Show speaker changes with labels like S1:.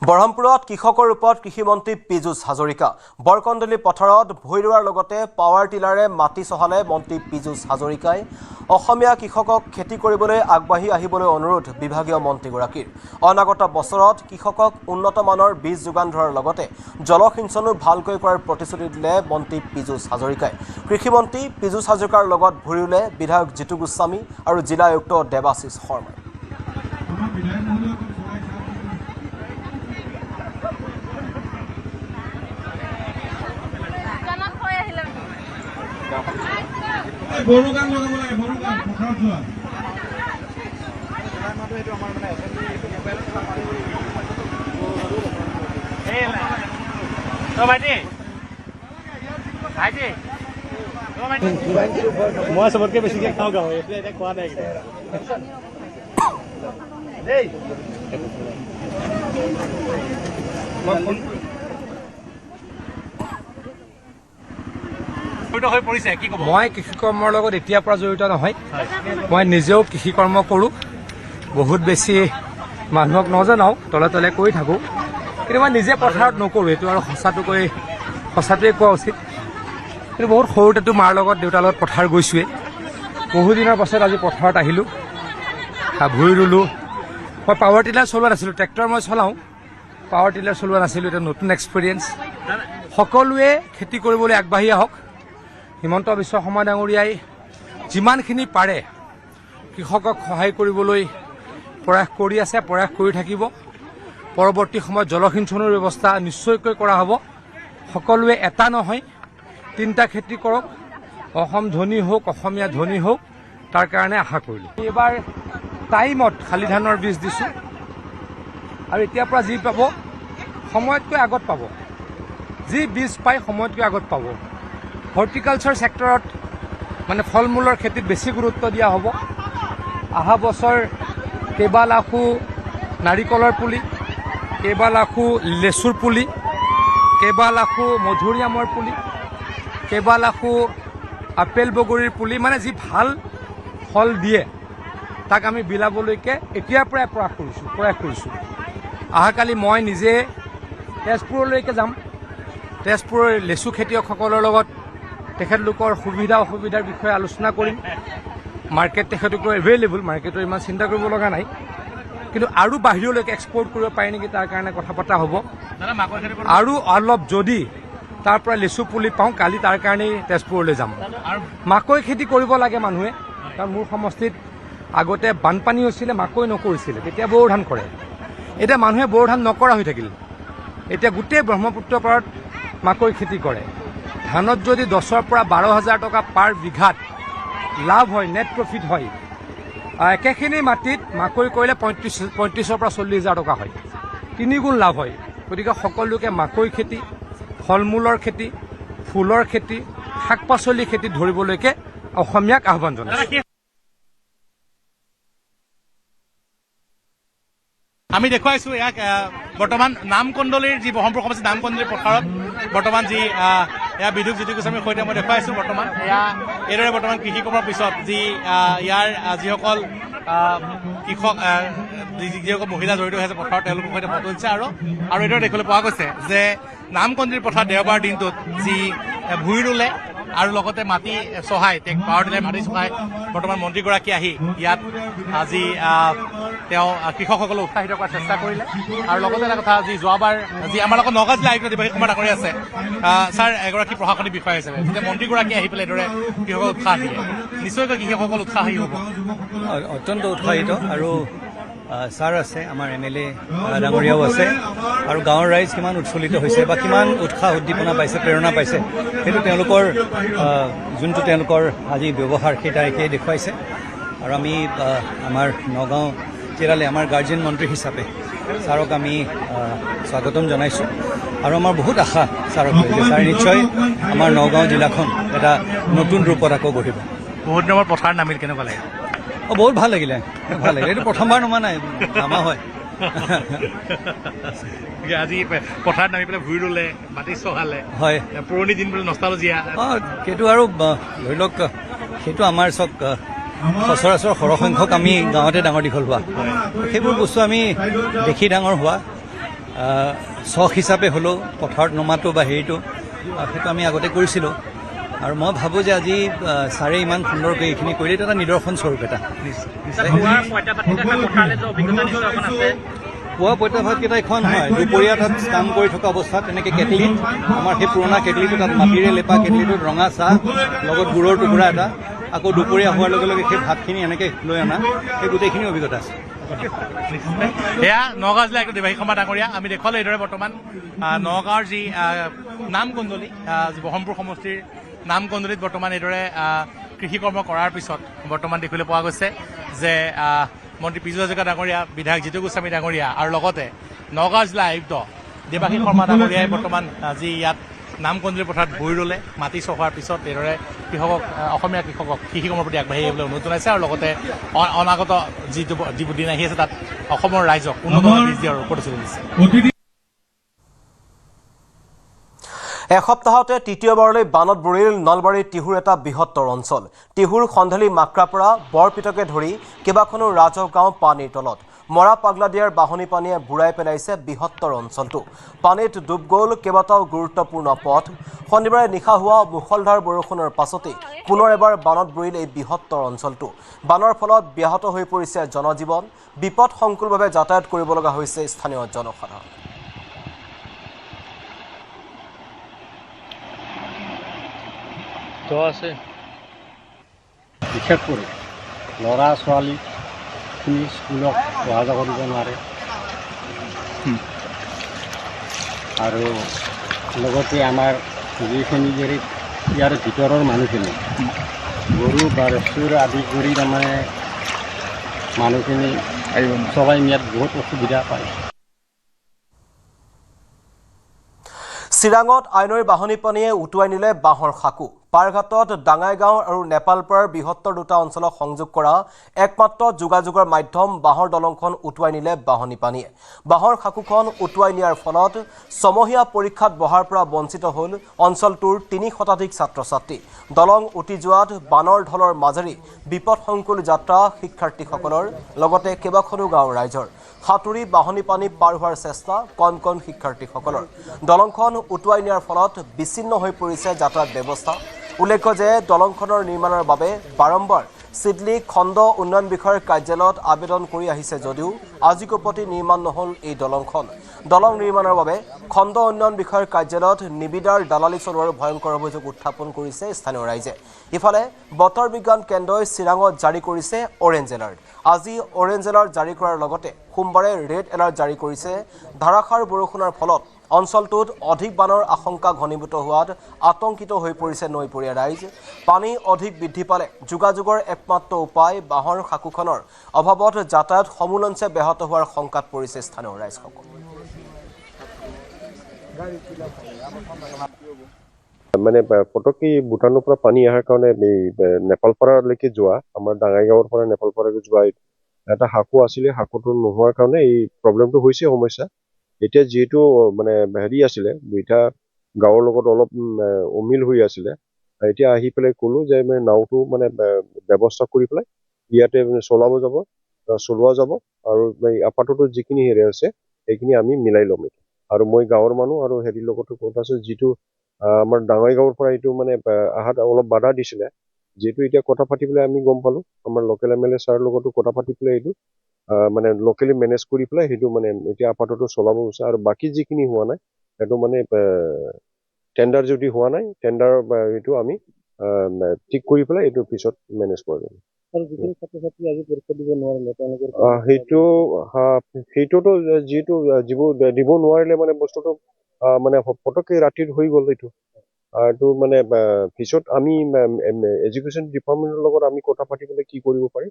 S1: বৰহমপুৰত কৃষকৰ ওপৰত কৃষিমন্ত্ৰী পীযুষ হাজৰিকা বৰকন্দলি পথাৰত ভুই ৰোৱাৰ লগতে পাৱাৰ টিলাৰে মাটি চহালে মন্ত্ৰী পীযুষ হাজৰিকাই অসমীয়া কৃষকক খেতি কৰিবলৈ আগবাঢ়ি আহিবলৈ অনুৰোধ বিভাগীয় মন্ত্ৰীগৰাকীৰ অনাগত বছৰত কৃষকক উন্নত মানৰ বীজ যোগান ধৰাৰ লগতে জলসিঞ্চনো ভালকৈ কৰাৰ প্ৰতিশ্ৰুতি দিলে মন্ত্ৰী পীযুষ হাজৰিকাই কৃষিমন্ত্ৰী পীযুষ হাজৰিকাৰ লগত ভুই ৰুলে বিধায়ক জিতু গোস্বামী আৰু জিলা আয়ুক্ত দেৱাশিষ শৰ্মাই
S2: বড়গান লগাব লাগে বড়গান পথাৰত যোৱা এইটো আমাৰ মানে মই চবতকৈ বেছিকৈ খাওঁ গাঁও এতিয়া এতিয়া খোৱা নাই
S3: মই কৃষি কৰ্মৰ লগত এতিয়াৰ পৰা জড়িত নহয় মই নিজেও কৃষি কৰ্ম কৰোঁ বহুত বেছি মানুহক নজনাওঁ তলে তলে কৰি থাকোঁ কিন্তু মই নিজে পথাৰত নকৰোঁ এইটো আৰু সঁচাটোৱে কোৱা উচিত কিন্তু বহুত সৰুতেতো মাৰ লগত দেউতাৰ লগত পথাৰ গৈছোঁৱেই বহুদিনৰ পাছত আজি পথাৰত আহিলোঁ ভুই ৰুলোঁ মই পাৱাৰ টিলাৰ চলোৱা নাছিলোঁ ট্ৰেক্টৰ মই চলাওঁ পাৱাৰ টিলাৰ চলোৱা নাছিলোঁ এটা নতুন এক্সপিৰিয়েঞ্চ সকলোৱে খেতি কৰিবলৈ আগবাঢ়ি আহক হিমন্ত বিশ্ব শৰ্মা ডাঙৰীয়াই যিমানখিনি পাৰে কৃষকক সহায় কৰিবলৈ প্ৰয়াস কৰি আছে প্ৰয়াস কৰি থাকিব পৰৱৰ্তী সময়ত জলসিঞ্চনৰ ব্যৱস্থা নিশ্চয়কৈ কৰা হ'ব সকলোৱে এটা নহয় তিনিটা খেতি কৰক অসম ধনী হওক অসমীয়া ধনী হওক তাৰ কাৰণে আশা কৰিলোঁ এইবাৰ টাইমত শালি ধানৰ বীজ দিছোঁ আৰু এতিয়াৰ পৰা যি পাব সময়তকৈ আগত পাব যি বীজ পায় সময়তকৈ আগত পাব হৰ্টিকালচাৰ ছেক্টৰত মানে ফল মূলৰ খেতিত বেছি গুৰুত্ব দিয়া হ'ব অহা বছৰ কেইবা লাখো নাৰিকলৰ পুলি কেইবা লাখো লেচুৰ পুলি কেইবা লাখো মধুৰিআমৰ পুলি কেইবা লাখো আপেল বগৰীৰ পুলি মানে যি ভাল ফল দিয়ে তাক আমি বিলাবলৈকে এতিয়াৰ পৰাই প্ৰয়াস কৰিছোঁ অহাকালি মই নিজে তেজপুৰলৈকে যাম তেজপুৰৰ লেচু খেতিয়কসকলৰ লগত তেখেতলোকৰ সুবিধা অসুবিধাৰ বিষয়ে আলোচনা কৰিম মাৰ্কেট তেখেতলোকৰ এভেইলেবল মাৰ্কেটৰ ইমান চিন্তা কৰিব লগা নাই কিন্তু আৰু বাহিৰলৈকে এক্সপৰ্ট কৰিব পাৰে নেকি তাৰ কাৰণে কথা পতা হ'ব আৰু অলপ যদি তাৰ পৰা লেচু পুলি পাওঁ কালি তাৰ কাৰণেই তেজপুৰলৈ যাম মাকৈ খেতি কৰিব লাগে মানুহে কাৰণ মোৰ সমষ্টিত আগতে বানপানী হৈছিলে মাকৈ নকৰিছিলে তেতিয়া বড়ো ধান কৰে এতিয়া মানুহে বড়ো ধান নকৰা হৈ থাকিল এতিয়া গোটেই ব্ৰহ্মপুত্ৰ পাৰত মাকৈ খেতি কৰে ধানত যদি 10,000 পৰা 12,000 টকা পাৰ বিঘাত লাভ হয় নেট প্ৰফিট হয় একেখিনি মাটিত মাকৈ কৰিলে 35,000 পৰা 40,000 টকা হয় 3 গুণ লাভ হয় গতিকে সকলোকে মাকৈ খেতি ফল মূলৰ খেতি ফুলৰ খেতি শাক পাচলি খেতিত ধৰিবলৈকে অসমীয়াক আহ্বান জনাইছোঁ
S2: আমি দেখুৱাইছোঁ ইয়াক বৰ্তমান নামকন্দলিৰ যি ব্ৰহ্মপুৰ সমষ্টিৰ নামকন্দলিৰ পথাৰত বৰ্তমান যি এয়া বিদ্যুৎ জিতু গোস্বামীৰ সৈতে মই দেখুৱাইছোঁ বৰ্তমান এয়া এইদৰে বৰ্তমান কৃষি কৰ্মৰ পিছত যি ইয়াৰ যিসকল কৃষক যিসকল মহিলা জড়িত হৈ আছে পথাৰত তেওঁলোকৰ সৈতে ফটো দিছে আৰু এইদৰে দেখিবলৈ পোৱা গৈছে যে নামকন্দলিৰ পথাৰত দেওবাৰ দিনটোত যি ভুই ৰুলে আৰু লগতে মাটি চহাই পাৱাৰ টিলাৰ মাটি চহাই বৰ্তমান মন্ত্ৰীগৰাকী আহি ইয়াত আজি তেওঁ কৃষকসকলক উৎসাহিত কৰাৰ চেষ্টা কৰিলে আৰু লগতে এটা কথা যি যোৱাবাৰ যি আমাৰ লগত নগাঁও জিলা আয়ুক্ত দেৱাশিষ কুমাৰ ডাঙৰীয়া আছে ছাৰ এগৰাকী প্ৰশাসনিক বিষয়া হিচাপে যেতিয়া মন্ত্ৰীগৰাকী আহি পেলাই এইদৰে কৃষকক উৎসাহ দিয়ে নিশ্চয়কৈ কৃষকসকল উৎসাহী হ'ব
S4: অত্যন্ত উৎসাহিত আৰু ছাৰ আছে আমাৰ MLA ডাঙৰীয়াও আছে আৰু গাঁৱৰ ৰাইজ কিমান উৎফুল্লিত হৈছে বা কিমান উৎসাহ উদ্দীপনা পাইছে প্ৰেৰণা পাইছে সেইটো তেওঁলোকৰ যোনটো তেওঁলোকৰ আজি ব্যৱহাৰ সেই তাৰিখেই দেখুৱাইছে আৰু আমি আমাৰ নগাঁও জিলালৈ আমাৰ গাৰ্জেন মন্ত্ৰী হিচাপে ছাৰক আমি স্বাগতম জনাইছোঁ আৰু আমাৰ বহুত আশা ছাৰক লৈ যে ছাৰ নিশ্চয় আমাৰ নগাঁও জিলাখন এটা নতুন ৰূপত আকৌ গঢ়িব
S2: বহুত দিনৰ পথাৰ নামিল কেনেকুৱা লাগে
S4: বহুত ভাল লাগিলে এইটো প্ৰথমবাৰ নমা নাই নামা হয়
S2: আজি পথাৰত নামি পেলাই ভুই ৰুলে মাটি চহালে
S4: হয়
S2: পুৰণি দিনবোৰ নষ্টালজিয়া
S4: সেইটো আৰু ধৰি লওক সেইটো আমাৰ চক সচৰাচৰ সৰহসংখ্যক আমি গাঁৱতে ডাঙৰ দীঘল হোৱা সেইবোৰ বস্তু আমি দেখি ডাঙৰ হোৱা চখ হিচাপে হ'লেও পথাৰত নমাটো বা হেৰিটো সেইটো আমি আগতে কৰিছিলোঁ আৰু মই ভাবোঁ যে আজি ছাৰে ইমান সুন্দৰকৈ এইখিনি কৰিলে এইটো এটা নিদৰ্শন স্বৰূপ এটা পুৱা পঁইতা ভাতকেইটা এখন হয় দুপৰীয়া তাত কাম কৰি থকা অৱস্থাত এনেকৈ কেটলিত আমাৰ সেই পুৰণা কেটলিটো তাত মাটিৰে লেপা কেটলিটোত ৰঙা চাহ লগত গুড়ৰ টুকুৰা এটা আকৌ দুপৰীয়া হোৱাৰ লগে লগে সেই ভাতখিনি এনেকৈ লৈ অনা সেই গোটেইখিনি অভিজ্ঞতা আছে
S2: এয়া নগাঁও জিলা একো দেৱাশী শৰ্মা ডাঙৰীয়া আমি দেখুৱালোঁ এইদৰে বৰ্তমান নগাঁৱৰ যি নামকুণ্ডলী বহৰমপুৰ সমষ্টিৰ নামকুণ্ডলীত বৰ্তমান এইদৰে কৃষি কৰ্ম কৰাৰ পিছত বৰ্তমান দেখিবলৈ পোৱা গৈছে যে মন্ত্ৰী পীযুষ হাজৰিকা ডাঙৰীয়া বিধায়ক জিতু গোস্বামী ডাঙৰীয়া আৰু লগতে নগাঁও জিলা আয়ুক্ত দেৱাশী শৰ্মা ডাঙৰীয়াই বৰ্তমান আজি ইয়াত নামকুণ্ডলী পথাৰত ভূঁই ৰুলে মাটি চহোৱাৰ পিছত এইদৰে কৃষকক অসমীয়া কৃষকক কৃষি কৰ্মৰ প্ৰতি আগবাঢ়ি আহিবলৈ অনুৰোধ জনাইছে আৰু লগতে অনাগত যিবোৰ দিন আহি আছে তাত অসমৰ ৰাইজক উন্নত বীজ দিয়াৰ প্ৰতিশ্ৰুতি দিছে
S1: এসপ্তাহতে তৃতীয়বাৰলৈ বানত বুৰিল নলবাৰীৰ টিহুৰ এটা বৃহত্তৰ অঞ্চল টিহুৰ সন্ধালি মাক্ৰাপৰা বৰপিটকে ধৰি কেইবাখনো ৰাজহ গাঁও পানীৰ তলত মৰা পাগলাদিয়াৰ বাহনী পানীয়ে বুৰাই পেলাইছে বৃহত্তৰ অঞ্চলটো পানীত ডুব গ'ল কেইবাটাও গুৰুত্বপূৰ্ণ পথ শনিবাৰে নিশা হোৱা মুখলধাৰ বৰষুণৰ পাছতে পুনৰ এবাৰ বানত বুৰিল এই বৃহত্তৰ অঞ্চলটো বানৰ ফলত ব্যাহত হৈ পৰিছে জনজীৱন বিপদসংকুলভাৱে যাতায়াত কৰিব লগা হৈছে স্থানীয় জনসাধাৰণ
S5: আছে বিশেষ কৰি ল'ৰা ছোৱালীখিনি স্কুলত অহা যোৱা কৰিব নোৱাৰে আৰু লগতে আমাৰ যিখিনি ইয়াৰ ভিতৰৰ মানুহখিনি গৰু বা ৰেষ্টুৰ আদি কৰি তাৰমানে মানুহখিনি চলাই নিয়াত বহুত অসুবিধা পায়
S1: চিৰাঙত আইনৈৰ বাহনী পানীয়ে উটুৱাই নিলে বাঁহৰ সাঁকো পাৰঘাটত ডাঙাইগাঁও আৰু নেপালপাৰাৰ বৃহত্তৰ দুটা অঞ্চলক সংযোগ কৰা একমাত্ৰ যোগাযোগৰ মাধ্যম বাঁহৰ দলংখন উটুৱাই নিলে বাহনী পানীয়ে বাঁহৰ সাঁকোখন উটুৱাই নিয়াৰ ফলত ছমহীয়া পৰীক্ষাত বহাৰ পৰা বঞ্চিত হ'ল অঞ্চলটোৰ ৩০% ছাত্ৰ ছাত্ৰী দলং উটি যোৱাত বানৰ ঢলৰ মাজেৰে বিপদসংকুল যাত্ৰা শিক্ষাৰ্থীসকলৰ লগতে কেইবাখনো গাঁৱৰ ৰাইজৰ সাঁতুৰি বাহনী পানী পাৰ হোৱাৰ চেষ্টা কণ কণ শিক্ষাৰ্থীসকলৰ দলংখন উটুৱাই নিয়াৰ ফলত বিচ্ছিন্ন হৈ পৰিছে যাতায়াত ব্যৱস্থা উল্লেখ্য যে দলংখনৰ নিৰ্মাণৰ বাবে বাৰম্বাৰ সিডলি খণ্ড উন্নয়ন বিষয়ৰ কাৰ্যালয়ত আবেদন কৰি আহিছে যদিও আজিকোপতি নিৰ্মাণ নহল এই দলংখন দলং নিৰ্মাণৰ বাবে খণ্ড উন্নয়ন বিষয়ৰ কাৰ্যালয়ত নিবিদাৰ দালালি চলোৱাৰ ভয়ংকৰ অভিযোগ উত্থাপন কৰিছে স্থানীয় ৰাইজে ইফালে বতৰ বিজ্ঞান কেন্দ্ৰই চিৰাঙত জাৰি কৰিছে অৰেঞ্জ এলাৰ্ট আজি অৰেঞ্জ এলাৰ্ট জাৰি কৰাৰ লগতে সোমবাৰে ৰেড এলাৰ্ট জাৰি কৰিছে ধাৰাসাৰ বৰষুণৰ ফলত অঞ্চলটোত অধিক বানৰ আশংকা ঘনীভূত হোৱাত আতংকিত হৈ পৰিছে নৈপৰীয়া ৰাইজ পানী অধিক বৃদ্ধি পালে যোগাযোগৰ একমাত্ৰ উপায় বাঁহৰ সাঁকোখনৰ অভাৱত যাতায়াত সমূলঞ্চে ব্যাহত হোৱাৰ শংকাত পৰিছে স্থানীয় ৰাইজসকল
S6: মানে পটককৈ ভূটানৰ পৰা পানী অহাৰ কাৰণে নেপালপাৰালৈকে যোৱা আমাৰ ডাঙাইগাঁৱৰ পৰা নেপালপাৰালৈকে যোৱা এটা সাঁকো আছিলে সাঁকোটো নোহোৱাৰ কাৰণে এই প্ৰব্লেমটো হৈছে সমস্যা এতিয়া যিহেতু মানে হেৰি আছিলে দুইটা গাঁৱৰ লগত অলপ অমিল হৈ আছিলে এতিয়া আহি পেলাই ক'লো যে মানে নাওটো মানে ব্যৱস্থা কৰি পেলাই ইয়াতে চলোৱা যাব আৰু আপাততো যিখিনি হেৰি আছে সেইখিনি আমি মিলাই ল'ম আৰু মই গাঁৱৰ মানুহ আৰু হেৰিৰ লগতো কথা আছে যিটো আমাৰ ডাঙাইগাঁৱৰ পৰা এইটো মানে আহাত অলপ বাধা দিছিলে যিহেতু এতিয়া কথা পাতি পেলাই আমি গম পালোঁ আমাৰ লোকেল MLA ছাৰৰ লগতো কথা পাতি পেলাই এইটো মানে লোকেলি মেনেজ কৰি পেলাই সেইটো মানে এতিয়া আপাততো চলাব হৈছে আৰু বাকী যিখিনি হোৱা নাই সেইটো মানে টেণ্ডাৰ যদি হোৱা নাই টেণ্ডাৰ এইটো আমি ঠিক কৰি পেলাই এইটো পিছত মেনেজ কৰা যাব সেইটোতো যিহেতু দিব নোৱাৰিলে মানে বস্তুটো মানে পটককৈ ৰাতিত হৈ গ'ল এইটো আৰু মানে পিছত আমি এডুকেশ্যন ডিপাৰ্টমেণ্টৰ লগত আমি কথা পাতি পেলাই কি কৰিব পাৰি